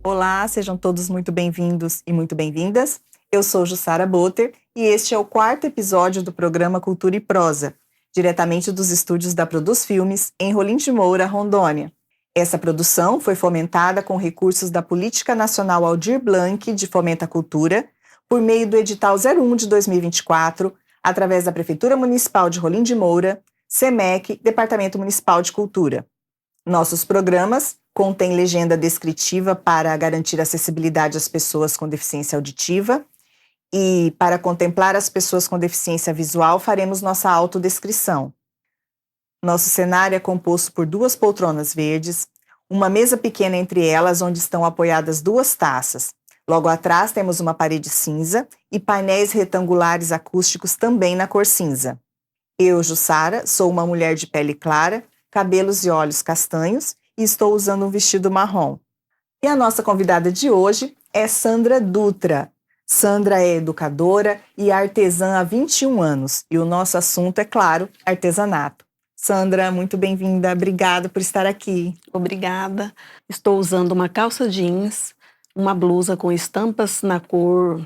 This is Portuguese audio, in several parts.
Olá, sejam todos muito bem-vindos e muito bem-vindas. Eu sou Jussara Boter e este é o quarto episódio do programa Cultura e Prosa, diretamente dos estúdios da Produz Filmes, em Rolim de Moura, Rondônia. Essa produção foi fomentada com recursos da Política Nacional Aldir Blanc de Fomento à Cultura, por meio do edital 01 de 2024, através da Prefeitura Municipal de Rolim de Moura, SEMEC, Departamento Municipal de Cultura. Nossos programas contêm legenda descritiva para garantir acessibilidade às pessoas com deficiência auditiva e, para contemplar as pessoas com deficiência visual, faremos nossa autodescrição. Nosso cenário é composto por 2 poltronas verdes, uma mesa pequena entre elas onde estão apoiadas 2 taças. Logo atrás temos uma parede cinza e painéis retangulares acústicos também na cor cinza. Eu, Jussara, sou uma mulher de pele clara, cabelos e olhos castanhos e estou usando um vestido marrom. E a nossa convidada de hoje é Sandra Dutra. Sandra é educadora e artesã há 21 anos e o nosso assunto é, claro, artesanato. Sandra, muito bem-vinda, obrigada por estar aqui. Obrigada. Estou usando uma calça jeans, uma blusa com estampas na cor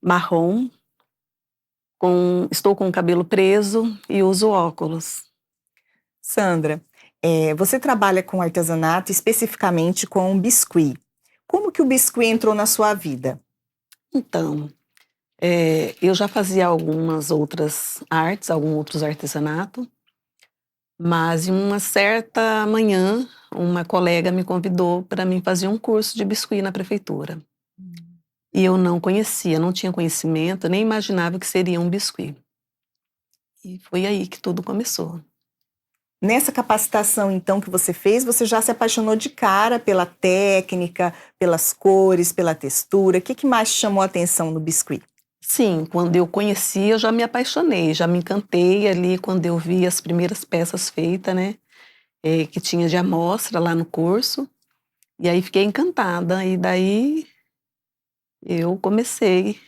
marrom, estou com o cabelo preso e uso óculos. Sandra, você trabalha com artesanato, especificamente com biscuit. Como que o biscuit entrou na sua vida? Então, eu já fazia algumas outras artes, alguns outros artesanatos, mas em uma certa manhã, uma colega me convidou para mim fazer um curso de biscuit na prefeitura. E eu não conhecia, não tinha conhecimento, nem imaginava que seria um biscuit. E foi aí que tudo começou. Nessa capacitação, então, que você fez, você já se apaixonou de cara pela técnica, pelas cores, pela textura. O que mais chamou a atenção no biscuit? Sim, quando eu conheci, eu já me apaixonei, já me encantei ali quando eu vi as primeiras peças feitas, né? Que tinha de amostra lá no curso. E aí fiquei encantada. E daí eu comecei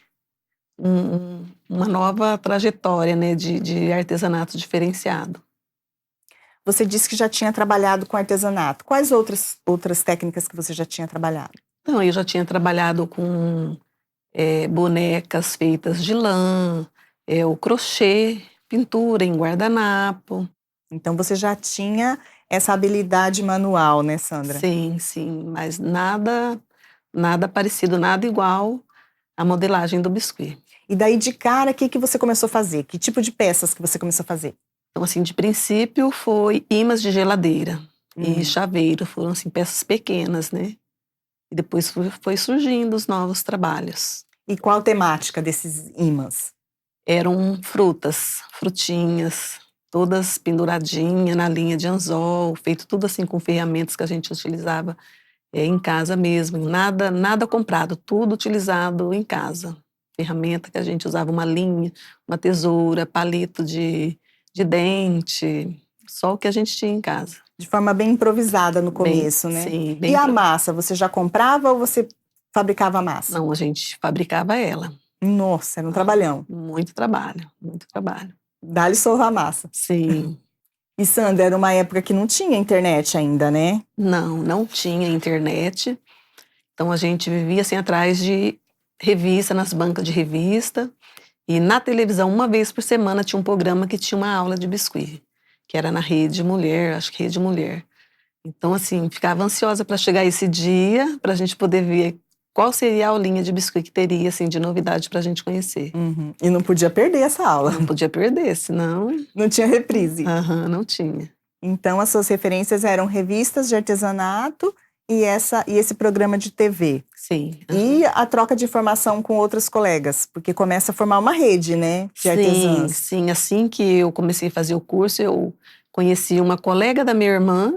uma nova trajetória, né, de artesanato diferenciado. Você disse que já tinha trabalhado com artesanato. Quais outras técnicas que você já tinha trabalhado? Então, eu já tinha trabalhado com bonecas feitas de lã, o crochê, pintura em guardanapo. Então você já tinha essa habilidade manual, né, Sandra? Sim, sim, mas nada parecido, nada igual à modelagem do biscuit. E daí de cara, o que você começou a fazer? Que tipo de peças que você começou a fazer? Então, assim, de princípio foi imãs de geladeira e chaveiro, foram assim peças pequenas, né? E depois foi surgindo os novos trabalhos. E qual a temática desses imãs? Eram frutinhas, todas penduradinhas na linha de anzol, feito tudo assim com ferramentas que a gente utilizava em casa mesmo, nada comprado, tudo utilizado em casa. Ferramenta que a gente usava, uma linha, uma tesoura, palito de dente, só o que a gente tinha em casa. De forma bem improvisada no começo, né? Sim, bem. E a massa, você já comprava ou você fabricava a massa? Não, a gente fabricava ela. Nossa, era um trabalhão. Muito trabalho, muito trabalho. Dá-lhe sorra a massa. Sim. E Sandra, era uma época que não tinha internet ainda, né? Não tinha internet. Então a gente vivia assim atrás de revista, nas bancas de revista. E na televisão, uma vez por semana, tinha um programa que tinha uma aula de biscuit, que era na Rede Mulher, acho que Rede Mulher. Então, assim, ficava ansiosa para chegar esse dia, para a gente poder ver qual seria a aulinha de biscuit que teria, assim, de novidade para a gente conhecer. E não podia perder essa aula. Não podia perder, senão... Não tinha reprise. Não tinha. Então, as suas referências eram revistas de artesanato e esse programa de TV. Sim. E a troca de informação com outros colegas, porque começa a formar uma rede, né, de artesãs. Sim. Assim que eu comecei a fazer o curso, eu conheci uma colega da minha irmã,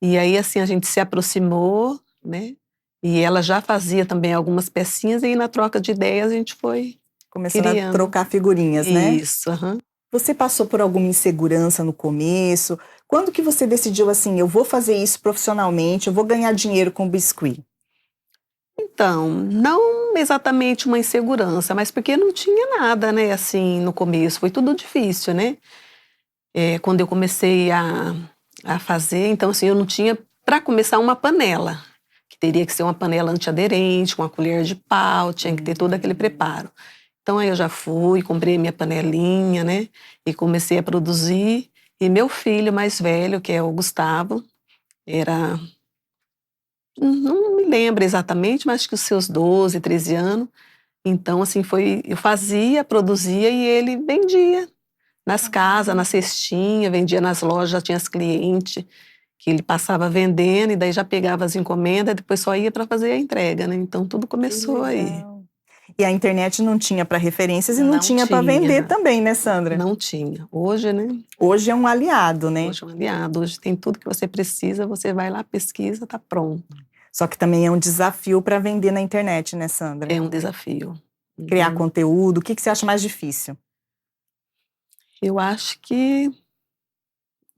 e aí, assim, a gente se aproximou, né, e ela já fazia também algumas pecinhas, e aí na troca de ideias a gente foi começando criando. a trocar figurinhas, né? Isso, Você passou por alguma insegurança no começo? Quando que você decidiu assim, eu vou fazer isso profissionalmente, eu vou ganhar dinheiro com biscuit? Então, não exatamente uma insegurança, mas porque não tinha nada, né, assim, no começo, foi tudo difícil, né? Quando eu comecei a fazer, então assim, eu não tinha, para começar, uma panela, que teria que ser uma panela antiaderente, com uma colher de pau, tinha que ter todo aquele preparo. Então aí eu já fui, comprei minha panelinha, né? E comecei a produzir. E meu filho mais velho, que é o Gustavo, era, não me lembro exatamente, mas acho que os seus 12, 13 anos. Então, assim, eu fazia, produzia e ele vendia nas casas, na cestinha, vendia nas lojas, já tinha as clientes que ele passava vendendo e daí já pegava as encomendas, depois só ia para fazer a entrega, né? Então tudo Que começou aí. legal. E a internet não tinha para referências e não Não tinha para vender tinha, também, né, Sandra? não tinha. Hoje, né? Hoje é um aliado, né? Hoje é um aliado, hoje tem tudo que você precisa, você vai lá, pesquisa, tá pronto. Só que também é um desafio para vender na internet, né, Sandra? É um desafio. Criar Uhum. conteúdo, o que você acha mais difícil? Eu acho que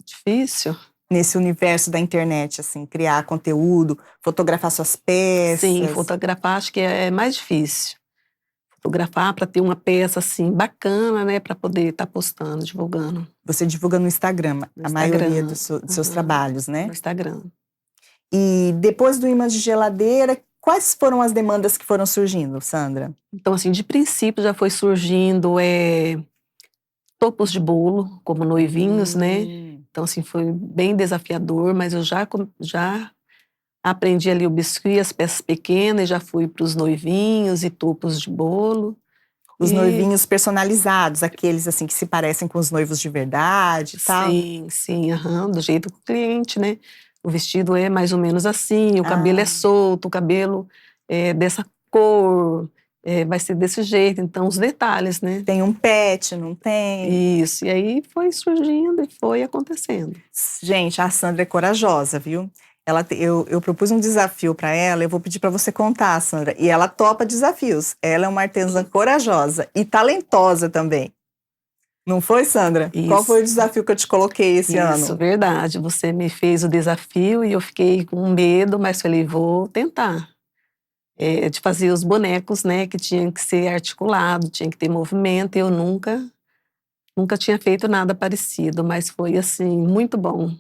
difícil. Nesse universo da internet, assim, criar conteúdo, fotografar suas peças. Sim, fotografar acho que é mais difícil. Fotografar para ter uma peça assim bacana, né, para poder estar postando, divulgando Você divulga no Instagram, no a maioria Instagram. dos seus Uhum. trabalhos, né? No Instagram. E depois do imã de geladeira, quais foram as demandas que foram surgindo, Sandra? Então, assim, de princípio já foi surgindo topos de bolo, como noivinhos, né? Então, assim, foi bem desafiador, mas eu já aprendi ali o biscuit, as peças pequenas, e já fui para os noivinhos e topos de bolo. Os E noivinhos personalizados, aqueles assim que se parecem com os noivos de verdade e tal. sim, sim, aham, do jeito do cliente, né? O vestido é mais ou menos assim, o cabelo é Ah, solto, o cabelo é dessa cor, vai ser desse jeito. Então, os detalhes, né? tem um pet, não tem? Isso, e aí foi surgindo e foi acontecendo. Gente, a Sandra é corajosa, viu? Eu propus um desafio para ela, eu vou pedir para você contar, Sandra. E ela topa desafios. Ela é uma artesã corajosa e talentosa também. Não foi, Sandra? Qual foi o Isso, desafio que eu te coloquei esse isso, ano? verdade. Você me fez o desafio e eu fiquei com medo, mas falei, vou tentar. De fazer os bonecos, né, que tinham que ser articulado, tinha que ter movimento. Eu nunca tinha feito nada parecido, mas foi assim muito bom.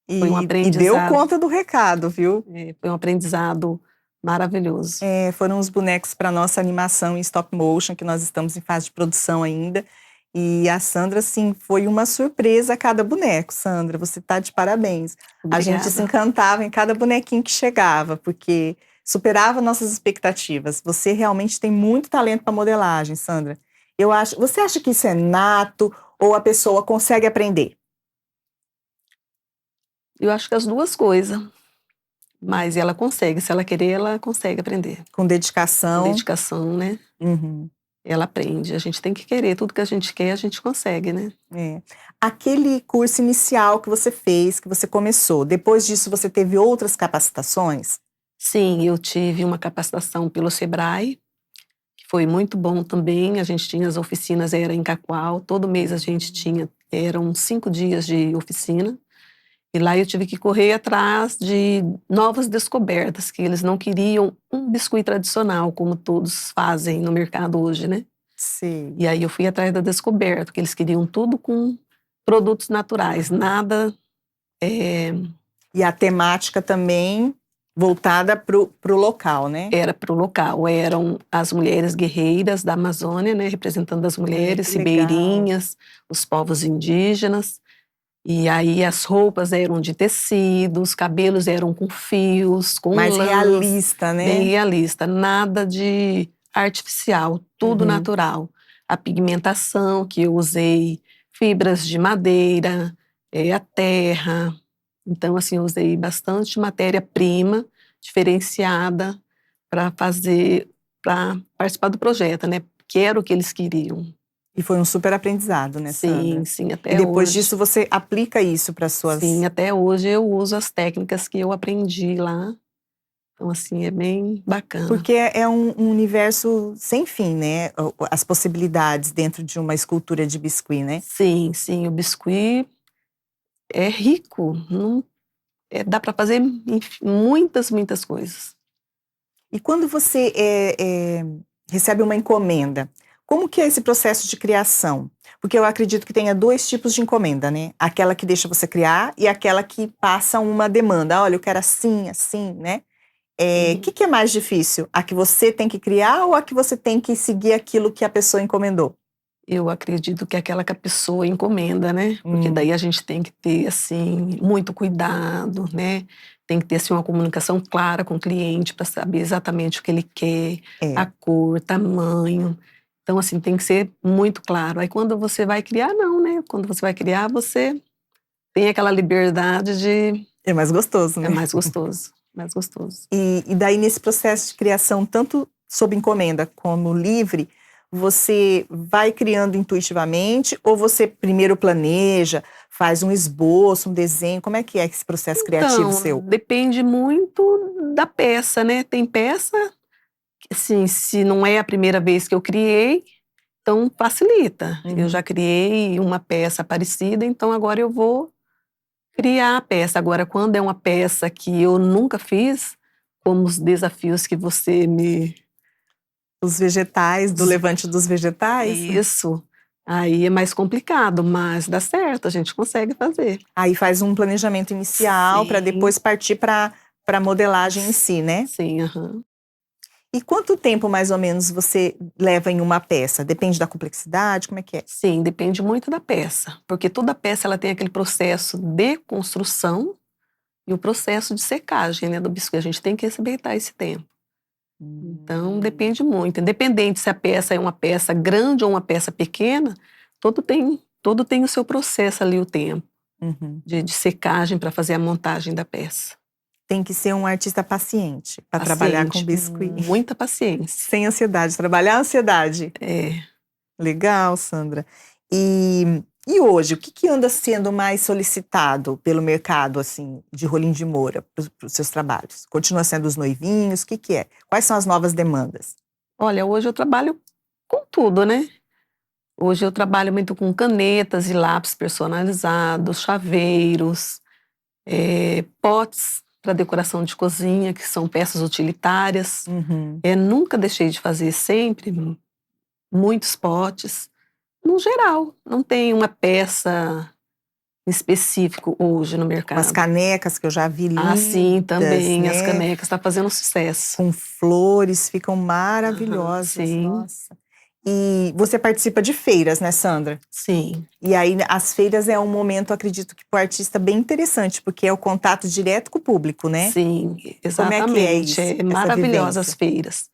Foi um E deu aprendizado, conta do recado, viu? foi um aprendizado maravilhoso. Foram os bonecos para nossa animação em stop motion, que nós estamos em fase de produção ainda. E a Sandra, assim, foi uma surpresa a cada boneco, Sandra. Você tá de parabéns. A gente se Obrigada. encantava em cada bonequinho que chegava, porque superava nossas expectativas. Você realmente tem muito talento para modelagem, Sandra. Você acha que isso é nato ou a pessoa consegue aprender? Eu acho que as duas coisas, mas ela consegue, se ela querer, ela consegue aprender. Com Com dedicação? dedicação, né? Uhum. Ela aprende. A gente tem que querer. Tudo que a gente quer, a gente consegue, né? É. Aquele curso inicial que você fez, que você começou, depois disso você teve outras capacitações? Sim, eu tive uma capacitação pelo Sebrae, que foi muito bom também. A gente tinha as oficinas, era em Cacoal. Todo mês a gente tinha, eram 5 dias de oficina. E lá eu tive que correr atrás de novas descobertas, que eles não queriam um biscuit tradicional, como todos fazem no mercado hoje, né? Sim. E aí eu fui atrás da descoberta, porque eles queriam tudo com produtos naturais, nada. E a temática também voltada pro local, né? Era para o local, eram as mulheres guerreiras da Amazônia, né, representando as mulheres Que legal. ribeirinhas, os povos indígenas. E aí as roupas eram de tecido, os cabelos eram com fios, com Mais lãs, realista, bem né? realista, nada de artificial, tudo Uhum. natural. A pigmentação que eu usei, fibras de madeira, a terra. Então, assim, eu usei bastante matéria-prima diferenciada para participar do projeto, né? Que era o que eles queriam. E foi um super aprendizado, né, Sim, Sandra? sim, E até depois hoje. disso você aplica isso para Sim, suas. até hoje eu uso as técnicas que eu aprendi lá. Então, assim, é bem bacana. Porque é um universo sem fim, né? As possibilidades dentro de uma escultura de biscuit, né? Sim, sim, o biscuit é rico. Não, dá para fazer muitas, muitas coisas. E quando você recebe uma encomenda, como que é esse processo de criação? Porque eu acredito que tenha dois tipos de encomenda, né? Aquela que deixa você criar e aquela que passa uma demanda. Olha, eu quero assim, assim, né? Que é mais difícil? A que você tem que criar ou a que você tem que seguir aquilo que a pessoa encomendou? Eu acredito que é aquela que a pessoa encomenda, né? Porque daí a gente tem que ter, assim, muito cuidado, né? Tem que ter, assim, uma comunicação clara com o cliente para saber exatamente o que ele quer, a É, cor, tamanho. Então, assim, tem que ser muito claro. Aí, quando você vai criar, não, né? Quando você vai criar, você tem aquela liberdade de... é mais gostoso, É né? mais gostoso, mais gostoso. E daí, nesse processo de criação, tanto sob encomenda como livre, você vai criando intuitivamente ou você primeiro planeja, faz um esboço, um desenho? Como é que é esse processo criativo Então, seu? depende muito da peça, né? Tem peça que, assim, se não é a primeira vez que eu criei, então facilita. Eu Uhum. já criei uma peça parecida, então agora eu vou criar a peça. Agora, quando é uma peça que eu nunca fiz, como os desafios que você me... Os vegetais, do levante dos vegetais? Isso, aí é mais complicado, mas dá certo, a gente consegue fazer. Aí faz um planejamento inicial para Sim, depois partir para a modelagem em si, né? sim, aham. E quanto tempo mais ou menos você leva em uma peça? Depende da complexidade, como é que é? Sim, depende muito da peça, porque toda peça ela tem aquele processo de construção e o processo de secagem, né, do biscoito. A gente tem que respeitar esse tempo. Então, Hum. depende muito. Independente se a peça é uma peça grande ou uma peça pequena, todo tem o seu processo ali, o tempo Uhum. de secagem para fazer a montagem da peça. Tem que ser um artista paciente para trabalhar com Paciente, biscuit. muita paciência. Sem ansiedade, trabalhar a ansiedade. É, Legal, Sandra. E hoje, o que anda sendo mais solicitado pelo mercado, assim, de Rolim de Moura, para os seus trabalhos? Continua sendo os noivinhos? O que é? Quais são as novas demandas? olha, hoje eu trabalho com tudo, né? Hoje eu trabalho muito com canetas e lápis personalizados, chaveiros, potes para decoração de cozinha, que são peças utilitárias. Uhum. Nunca deixei de fazer sempre muitos potes. No geral, não tem uma peça específica hoje no Umas mercado. canecas que eu já vi Ah, sim, lindas, também, as né? canecas está fazendo sucesso. Com flores, ficam Aham, maravilhosas, sim, nossa. E você participa de feiras, né, Sandra? sim, E aí as feiras é um momento, acredito que para o artista bem interessante, porque é o contato direto com o público, né? sim, Como é que é exatamente. isso, É essa maravilhosa as vivência? feiras.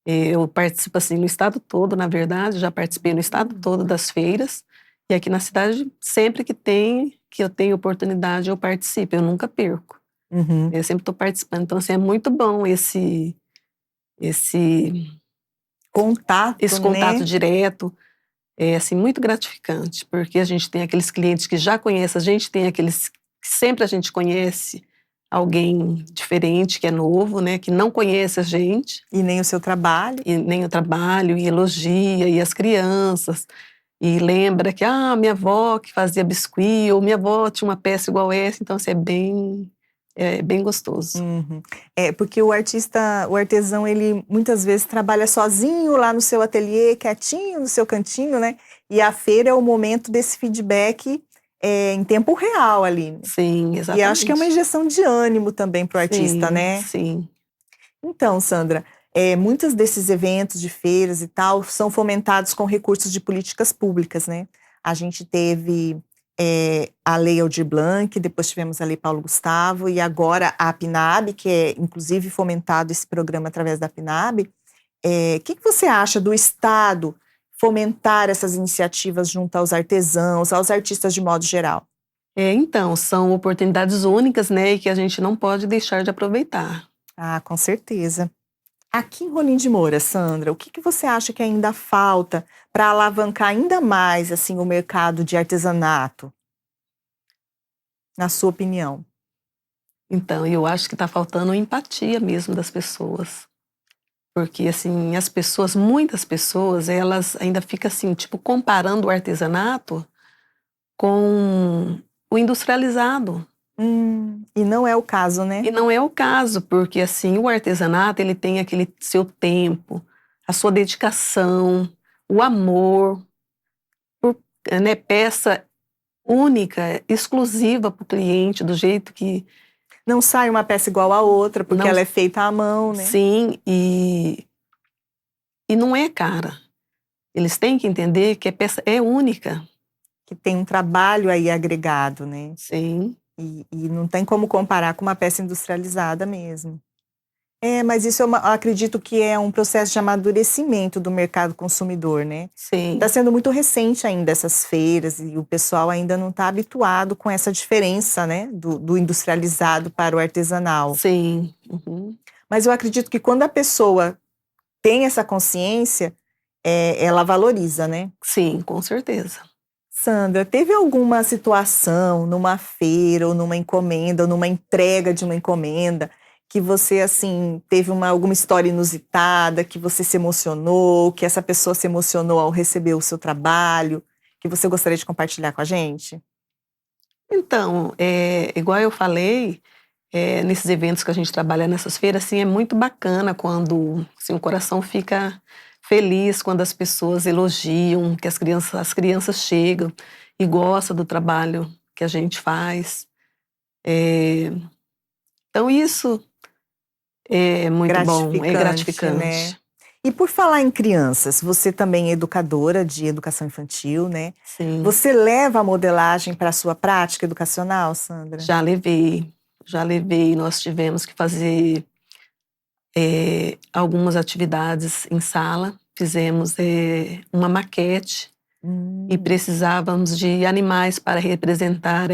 Eu participo, assim, no estado todo, na verdade, já participei no estado todo das feiras. E aqui na cidade, sempre que eu tenho oportunidade, eu participo, eu nunca perco. Uhum. Eu sempre estou participando. Então, assim, é muito bom esse, Contato, esse contato né? direto. É, assim, muito gratificante, porque a gente tem aqueles clientes que já conhecem, a gente tem aqueles que sempre a gente conhece alguém diferente, que é novo, né, que não conhece a gente, E nem o seu trabalho. e nem o trabalho, e elogia, e as crianças, e lembra que, minha avó que fazia biscuit, ou minha avó tinha uma peça igual essa, então, assim, é bem gostoso. Uhum. É, porque o artista, o artesão, ele muitas vezes trabalha sozinho lá no seu ateliê, quietinho, no seu cantinho, né? E a feira é o momento desse feedback em tempo real ali, né? Sim, E acho que é uma exatamente. injeção de ânimo também para o artista, Sim, né? sim, Então, Sandra, muitos desses eventos de feiras e tal são fomentados com recursos de políticas públicas, né? A gente teve a Lei Aldir Blanc, depois tivemos a Lei Paulo Gustavo e agora a PNAB, que é inclusive fomentado esse programa através da PNAB. O que você acha do Estado fomentar essas iniciativas junto aos artesãos, aos artistas de modo geral? então, são oportunidades únicas, né, e que a gente não pode deixar de aproveitar. Ah, com certeza. Aqui em Rolim de Moura, Sandra, o que você acha que ainda falta para alavancar ainda mais assim o mercado de artesanato, na sua opinião? Então, eu acho que está faltando empatia mesmo das pessoas. Porque, assim, muitas pessoas, elas ainda ficam assim, tipo, comparando o artesanato com o industrializado. E não é o caso, né? E não é o caso, porque, assim, o artesanato, ele tem aquele seu tempo, a sua dedicação, o amor, por, peça única, exclusiva para o cliente, do jeito que, Não sai uma peça igual a outra, porque Não- ela é feita à mão, né? Sim, e não é cara. Eles têm que entender que a peça é única. Que tem um trabalho aí agregado, né? Sim, E não tem como comparar com uma peça industrializada mesmo. Mas isso eu acredito que é um processo de amadurecimento do mercado consumidor, né? sim, Está sendo muito recente ainda essas feiras e o pessoal ainda não está habituado com essa diferença, né? Do industrializado para o artesanal. sim. Uhum. Mas eu acredito que quando a pessoa tem essa consciência, ela valoriza, né? Sim, com certeza. Sandra, teve alguma situação numa feira ou numa encomenda ou numa entrega de uma encomenda que você, assim, teve alguma história inusitada, que você se emocionou, que essa pessoa se emocionou ao receber o seu trabalho, que você gostaria de compartilhar com a gente? Então, igual eu falei, nesses eventos que a gente trabalha nessas feiras, assim, é muito bacana quando assim, o coração fica feliz quando as pessoas elogiam, que as crianças chegam e gostam do trabalho que a gente faz. É, então, isso é muito bom, é Gratificante, né? gratificante. E por falar em crianças, você também é educadora de educação infantil, né? Sim, Você leva a modelagem para a sua prática educacional, Sandra? já levei, já levei. Nós tivemos que fazer algumas atividades em sala, fizemos uma maquete e Hum. precisávamos de animais para representar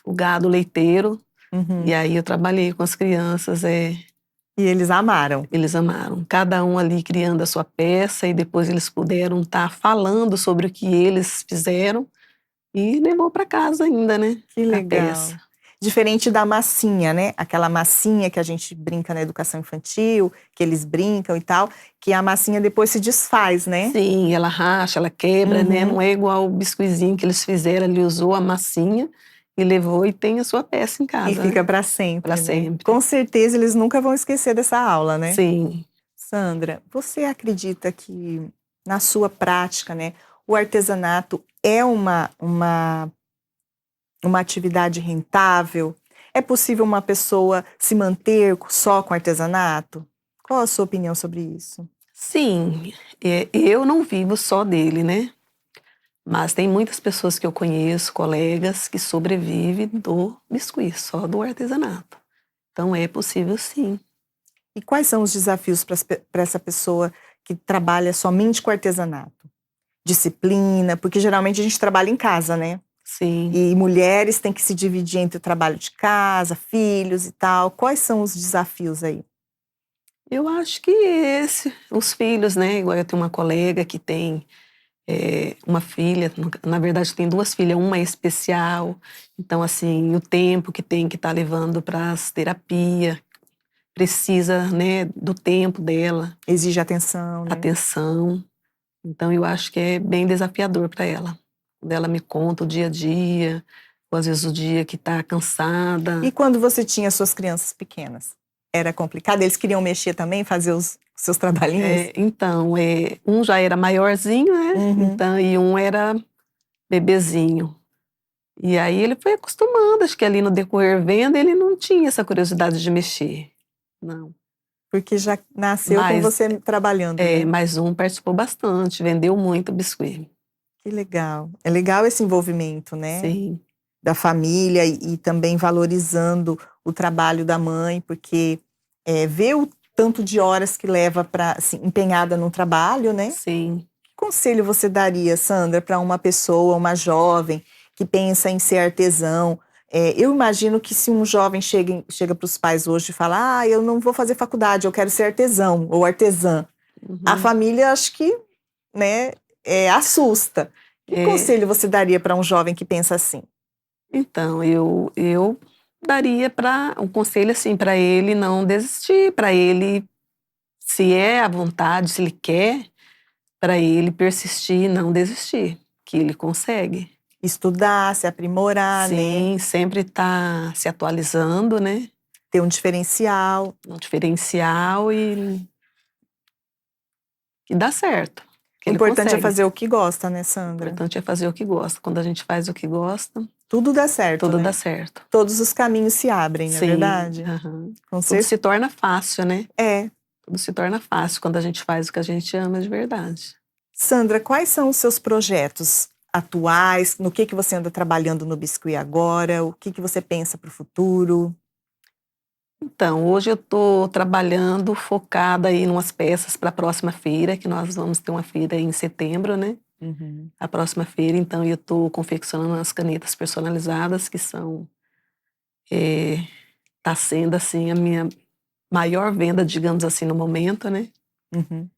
o gado leiteiro. E Uhum. aí eu trabalhei com as crianças, E eles amaram. eles amaram. Cada um ali criando a sua peça e depois eles puderam estar falando sobre o que eles fizeram e levou para casa ainda, né? Que A peça. legal. Diferente da massinha, né? Aquela massinha que a gente brinca na educação infantil, que eles brincam e tal, que a massinha depois se desfaz, né? Sim, ela racha, ela quebra, né? Uhum. Não é igual o biscuizinho que eles fizeram, ele usou a massinha e levou e tem a sua peça em E casa, né? fica para Para sempre, né? sempre. Com certeza eles nunca vão esquecer dessa aula, né? Sim. Sandra, você acredita que na sua prática, né, o artesanato é uma atividade rentável? É possível uma pessoa se manter só com artesanato? Qual a sua opinião sobre isso? Sim, eu não vivo só dele, né? Mas tem muitas pessoas que eu conheço, colegas, que sobrevivem do biscuit, só do artesanato. Então é possível sim. E quais são os desafios para essa pessoa que trabalha somente com artesanato? Disciplina, porque geralmente a gente trabalha em casa, né? Sim. E mulheres têm que se dividir entre o trabalho de casa, filhos e tal. Quais são os desafios aí? Eu acho que os filhos, né? Igual eu tenho uma colega que tem uma filha, na verdade tem duas filhas, uma é especial, então assim, o tempo que tem que estar levando para as terapias, precisa, né, do tempo dela, Exige atenção, né? atenção, então eu acho que é bem desafiador para ela. Quando ela me conta o dia a dia, ou às vezes o dia que está E cansada. quando você tinha suas crianças pequenas? Era complicado? Eles queriam mexer também, fazer os seus trabalhinhos? Então, um já era maiorzinho, né, Uhum. então, e um era bebezinho. E aí ele foi acostumando, acho que ali no decorrer vendo, ele não tinha essa curiosidade de mexer, não. Porque já nasceu com Mas, você trabalhando, né? mais um participou bastante, vendeu muito biscuit. Que legal. É legal esse envolvimento, né? Sim, Da família e também valorizando o trabalho da mãe, porque ver o tanto de horas que leva para assim, empenhada no trabalho, né? sim. Que conselho você daria, Sandra, para uma pessoa, uma jovem que pensa em ser artesão? Eu imagino que se um jovem chega para os pais hoje e fala, eu não vou fazer faculdade, eu quero ser artesão ou artesã, a Uhum. família acho que, né, assusta. Que É, conselho você daria para um jovem que pensa assim? então, eu daria para um conselho assim para ele não desistir, para ele, se é à vontade, se ele quer, para ele persistir e não desistir, que ele consegue. Estudar, se aprimorar, né? Sim, sempre estar se atualizando, né? Ter um diferencial. Um diferencial e dá certo, que O ele importante é consegue. fazer o que gosta, né, O Sandra? importante é fazer o que gosta. Quando a gente faz o que gosta. tudo dá certo, tudo né? dá certo. Todos os caminhos se abrem, não é Sim, verdade? aham. Com Tudo certeza. se torna fácil, né? É. Tudo se torna fácil quando a gente faz o que a gente ama de verdade. Sandra, quais são os seus projetos atuais? No que você anda trabalhando no Biscuit agora? O que você pensa para o futuro? Então, hoje eu estou trabalhando focada aí em umas peças para a próxima feira, que nós vamos ter uma feira em setembro, né? Uhum. A próxima feira, então eu estou confeccionando as canetas personalizadas, que tá sendo assim a minha maior venda, digamos assim, no momento, né? Uhum.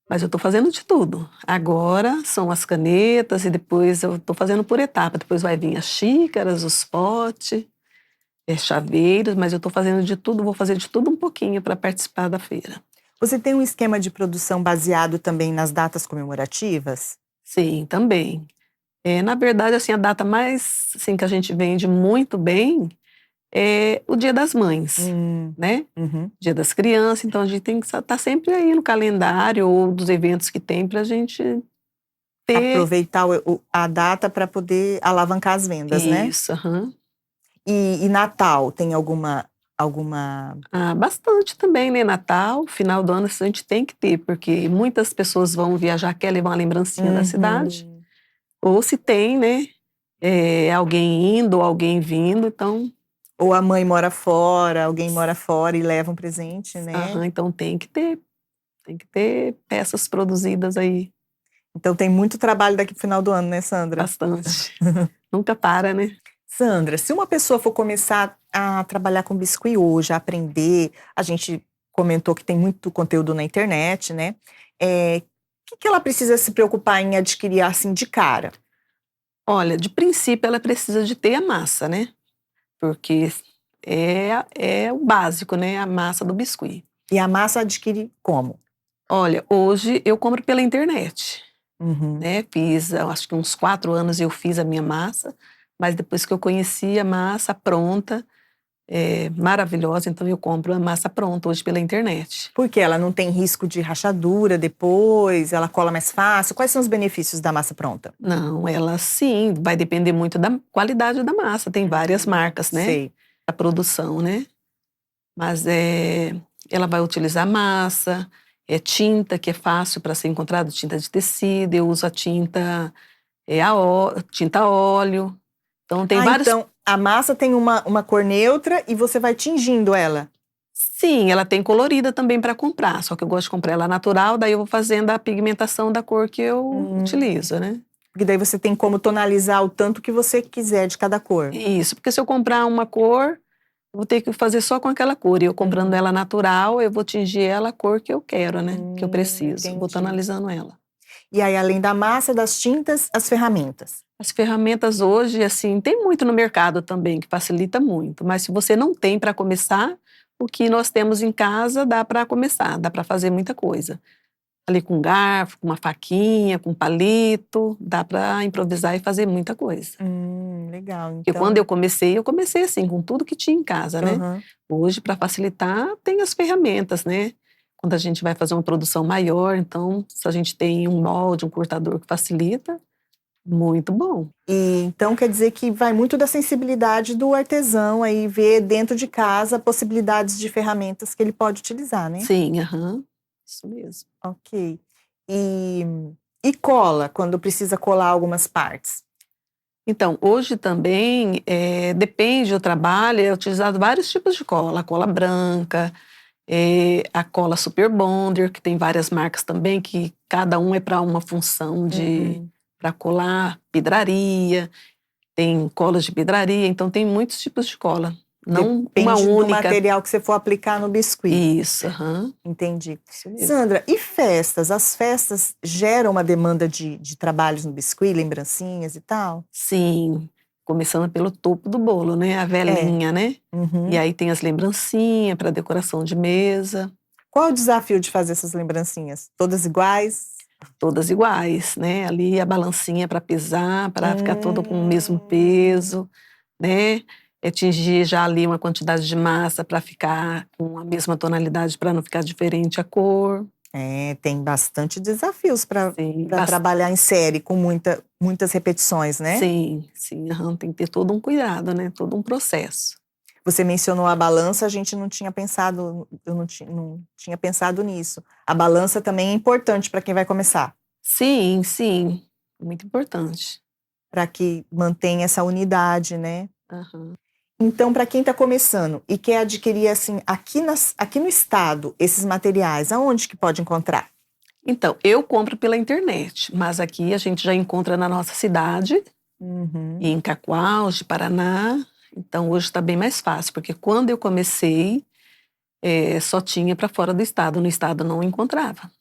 Mas eu estou fazendo de tudo. Agora são as canetas e depois eu estou fazendo por etapa. Depois vai vir as xícaras, os potes, chaveiros, mas eu estou fazendo de tudo, vou fazer de tudo um pouquinho para participar da feira. Você tem um esquema de produção baseado também nas datas comemorativas? Sim, também. Na verdade, assim, a data mais assim, que a gente vende muito bem é o Dia das Mães, né? Uhum. Dia das Crianças, então a gente tem que estar sempre aí no calendário ou dos eventos que tem para a gente ter Aproveitar a data para poder alavancar as vendas, né? isso. Aham. E Natal, tem alguma... Ah, bastante também, né? Natal, final do ano, isso a gente tem que ter, porque muitas pessoas vão viajar, quer levar uma lembrancinha da cidade, Uhum. ou se tem, né? Alguém indo ou alguém vindo, então, Ou a mãe mora fora, alguém mora fora e leva um presente, né? aham, então tem que ter peças produzidas aí, Então tem muito trabalho daqui pro final do ano, né, Sandra? bastante. Nunca para, né? Sandra, se uma pessoa for começar a trabalhar com biscuit hoje, a aprender, a gente comentou que tem muito conteúdo na internet, né? O que ela precisa se preocupar em adquirir assim de cara? Olha, de princípio ela precisa de ter a massa, né? Porque é o básico, né? A massa do biscuit. E a massa adquire como? Olha, hoje eu compro pela internet. Uhum. Né? Fiz, eu acho que uns 4 anos eu fiz a minha massa, mas depois que eu conheci a massa pronta, maravilhosa, então eu compro a massa pronta hoje pela internet. Porque ela não tem risco de rachadura depois, ela cola mais fácil. Quais são os benefícios da massa pronta? Não, ela sim, vai depender muito da qualidade da massa, tem várias marcas, né? Sei. A produção, né? Mas ela vai utilizar massa, tinta, que é fácil para ser encontrado, tinta de tecido, eu uso a tinta, tinta a óleo. Então tem vários. Então a massa tem uma cor neutra e você vai tingindo ela. Sim, ela tem colorida também para comprar, só que eu gosto de comprar ela natural, daí eu vou fazendo a pigmentação da cor que eu utilizo, né? Porque daí você tem como tonalizar o tanto que você quiser de cada cor. Isso, porque se eu comprar uma cor, eu vou ter que fazer só com aquela cor. E eu comprando ela natural, eu vou tingir ela a cor que eu quero, né? Que eu preciso. Vou Entendi. tonalizando ela. E aí, além da massa, das tintas, as ferramentas. As ferramentas hoje, assim, tem muito no mercado também, que facilita muito. Mas se você não tem para começar, o que nós temos em casa dá para começar, dá para fazer muita coisa. Ali com garfo, com uma faquinha, com palito, dá para improvisar e fazer muita coisa. Legal. Porque quando eu comecei assim, com tudo que tinha em casa, né? Uhum. Hoje, para facilitar, tem as ferramentas, né? Quando a gente vai fazer uma produção maior, então, se a gente tem um molde, um cortador que facilita, muito bom. E então quer dizer que vai muito da sensibilidade do artesão aí ver dentro de casa possibilidades de ferramentas que ele pode utilizar, né? Sim, aham, isso mesmo. Ok. E cola, quando precisa colar algumas partes. Então, hoje também, depende do trabalho, é utilizado vários tipos de cola. A cola branca, a cola Super Bonder, que tem várias marcas também, que cada um é para uma função para colar pedraria, tem colas de pedraria, então tem muitos tipos de cola, não uma Depende do única. material que você for aplicar no biscuit. Isso, aham. Entendi. Isso mesmo. Sandra, e festas? As festas geram uma demanda de trabalhos no biscuit, lembrancinhas e tal? Sim, começando pelo topo do bolo, né? A velinha, né? Uhum. E aí tem as lembrancinhas para decoração de mesa. Qual é o desafio de fazer essas lembrancinhas? Todas iguais? Todas iguais, né? Ali a balancinha para pesar, para ficar todo com o mesmo peso, né? Tingir já ali uma quantidade de massa para ficar com a mesma tonalidade, para não ficar diferente a cor. Tem bastante desafios para Sim, trabalhar em série com muitas repetições, né? sim, sim, tem que ter todo um cuidado, né? Todo um processo. Você mencionou a balança, a gente não tinha pensado, eu não tinha pensado nisso. A balança também é importante para quem vai começar, Sim, sim, muito importante. para que mantenha essa unidade, né? Aham. Então, para quem está começando e quer adquirir assim aqui no estado esses materiais, aonde que pode encontrar? Então, eu compro pela internet, mas aqui a gente já encontra na nossa cidade, Uhum. e em Cacoal, de Paraná. Então, hoje está bem mais fácil, porque quando eu comecei, só tinha para fora do estado. No estado não encontrava.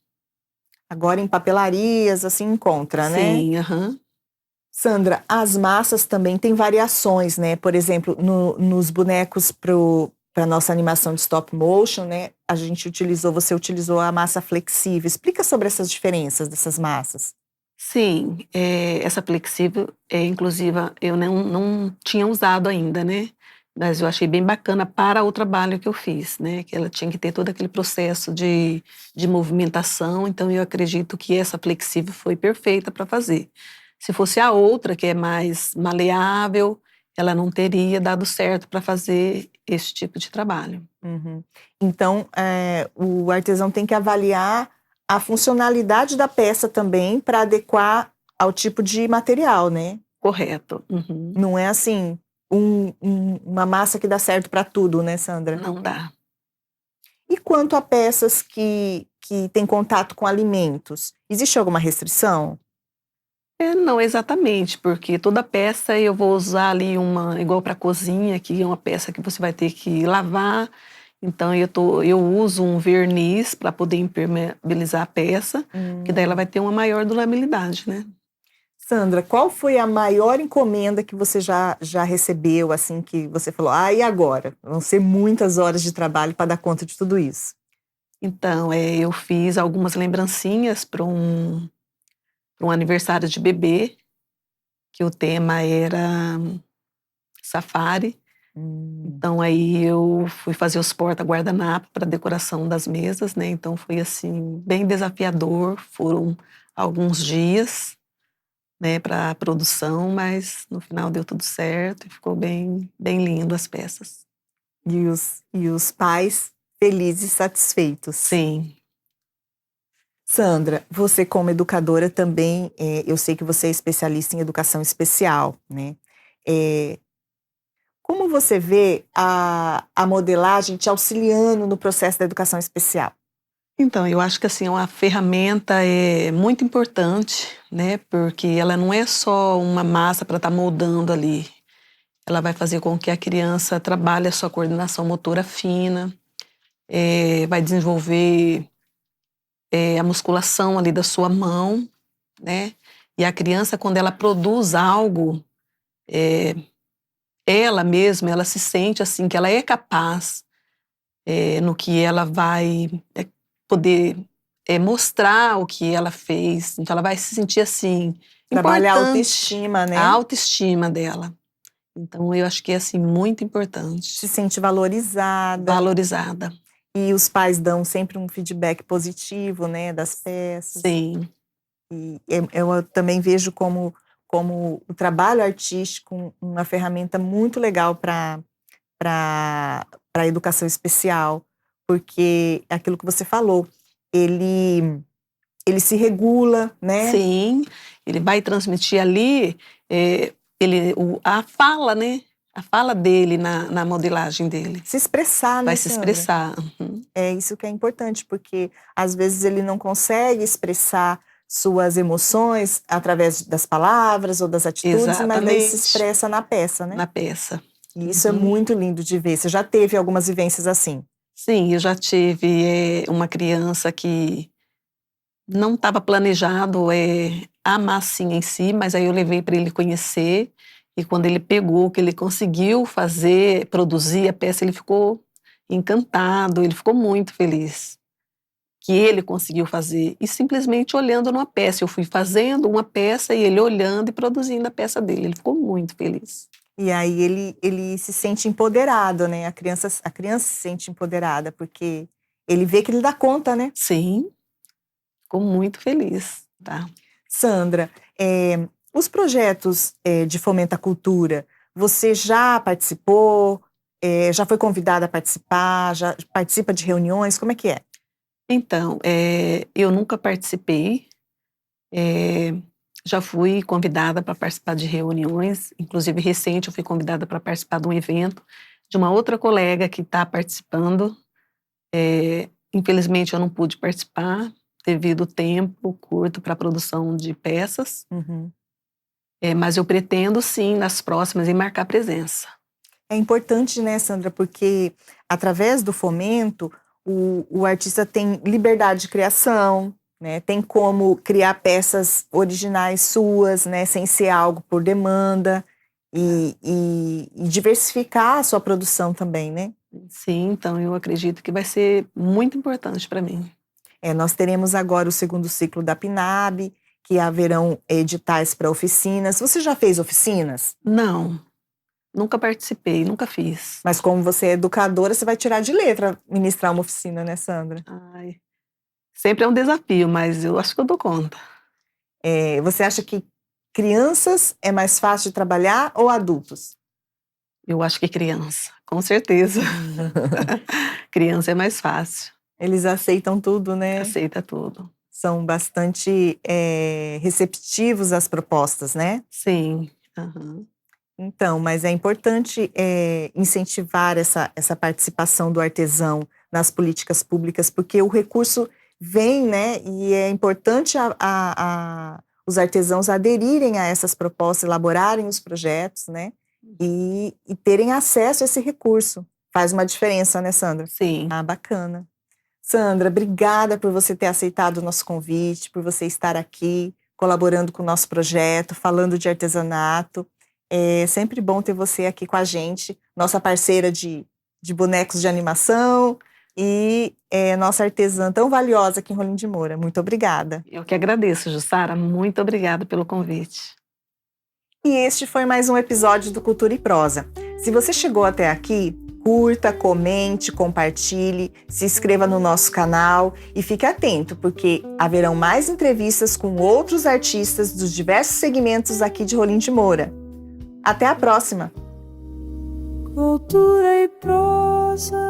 Agora em papelarias, assim, encontra, né? Sim, aham. Sandra, as massas também têm variações, né? Por exemplo, nos bonecos para nossa animação de stop motion, né? Você utilizou a massa flexível. Explica sobre essas diferenças dessas massas. Sim, essa flexível, inclusive, eu não tinha usado ainda, né? Mas eu achei bem bacana para o trabalho que eu fiz, né? Que ela tinha que ter todo aquele processo de movimentação, então eu acredito que essa flexível foi perfeita para fazer. Se fosse a outra, que é mais maleável, ela não teria dado certo para fazer esse tipo de trabalho. Uhum. Então, o artesão tem que avaliar a funcionalidade da peça também para adequar ao tipo de material, né? Correto. Uhum. Não é assim uma massa que dá certo para tudo, né, Sandra? Não dá. E quanto a peças que têm contato com alimentos, existe alguma restrição? Não exatamente, porque toda peça eu vou usar ali igual para cozinha, que é uma peça que você vai ter que lavar. Então eu uso um verniz para poder impermeabilizar a peça, que daí ela vai ter uma maior durabilidade, né? Sandra, qual foi a maior encomenda que você já recebeu, assim, que você falou, e agora? Vão ser muitas horas de trabalho para dar conta de tudo isso. Então, eu fiz algumas lembrancinhas para um aniversário de bebê, que o tema era safari. Hum. Então aí eu fui fazer os porta-guardanapo para decoração das mesas, né, então foi, assim, bem desafiador, foram alguns dias, né, para a produção, mas no final deu tudo certo e ficou bem bem lindo as peças. E os pais felizes e satisfeitos. Sim. Sandra, você como educadora também, eu sei que você é especialista em educação especial, né? Eh, Como você vê a modelagem te auxiliando no processo da educação especial? Então, eu acho que, assim, é uma ferramenta, muito importante, né, porque ela não é só uma massa para estar moldando ali, ela vai fazer com que a criança trabalhe a sua coordenação motora fina, vai desenvolver a musculação ali da sua mão, né? E a criança, quando ela produz algo, ela mesma, ela se sente assim que ela é capaz, no que ela vai poder mostrar o que ela fez. Então, ela vai se sentir assim Trabalha a importante, autoestima, a né? autoestima dela. Então, eu acho que é assim muito importante, Se sente valorizada valorizada. e os pais dão sempre um feedback positivo, né, das peças. Sim, E eu também vejo como o trabalho artístico uma ferramenta muito legal para a educação especial, porque é aquilo que você falou, ele se regula, né? sim. Ele vai transmitir ali a fala, né? A fala dele na modelagem dele. Se expressar, Vai né, se Sandra? expressar. Uhum. É isso que é importante, porque às vezes ele não consegue expressar suas emoções através das palavras ou das atitudes, mas daí se Exatamente. expressa na peça, né? Na peça. E isso é Uhum. muito lindo de ver. Você já teve algumas vivências assim? Sim, eu já tive uma criança que não estava planejado a massinha em si, mas aí eu levei para ele conhecer. E quando ele pegou, que ele conseguiu fazer, produzir a peça, ele ficou encantado, ele ficou muito feliz que ele conseguiu fazer. E simplesmente olhando numa peça. Eu fui fazendo uma peça e ele olhando e produzindo a peça dele. Ele ficou muito feliz. E aí ele se sente empoderado, né? A criança se sente empoderada, porque ele vê que ele dá conta, né? Sim, ficou muito feliz, tá? Sandra, os projetos de fomento à cultura, você já participou? Já foi convidada a participar? Já participa de reuniões? Como é que é? Então, eu nunca participei, já fui convidada para participar de reuniões, inclusive recente eu fui convidada para participar de um evento de uma outra colega que está participando. Infelizmente eu não pude participar devido ao tempo curto para a produção de peças, Uhum. mas eu pretendo sim, nas próximas, em marcar presença. É importante, né, Sandra, porque através do fomento, o artista tem liberdade de criação, né, tem como criar peças originais suas, né, sem ser algo por demanda, e diversificar a sua produção também, né? Sim, então eu acredito que vai ser muito importante para mim. Nós teremos agora o segundo ciclo da PNAB, que haverão editais para oficinas. Você já fez oficinas? Não, nunca participei, nunca fiz. Mas como você é educadora, você vai tirar de letra ministrar uma oficina, né, Sandra? Ai, sempre é um desafio, mas eu acho que eu dou conta. Você acha que crianças é mais fácil de trabalhar ou adultos? Eu acho que criança, com certeza. Criança é mais fácil, Eles aceitam tudo, né? aceita tudo. São bastante receptivos às propostas, né? Sim, aham. Então, mas é importante incentivar essa participação do artesão nas políticas públicas, porque o recurso vem, né? E é importante os artesãos aderirem a essas propostas, elaborarem os projetos, né? E terem acesso a esse recurso. Faz uma diferença, né, Sandra? Sim. Ah, bacana. Sandra, obrigada por você ter aceitado o nosso convite, por você estar aqui colaborando com o nosso projeto, falando de artesanato. É sempre bom ter você aqui com a gente, nossa parceira de bonecos de animação e nossa artesã tão valiosa aqui em Rolim de Moura. Muito obrigada. Eu que agradeço, Jussara. Muito obrigada pelo convite. E este foi mais um episódio do Cultura e Prosa. Se você chegou até aqui, curta, comente, compartilhe, se inscreva no nosso canal e fique atento, porque haverão mais entrevistas com outros artistas dos diversos segmentos aqui de Rolim de Moura. Até a próxima! Cultura e prosa.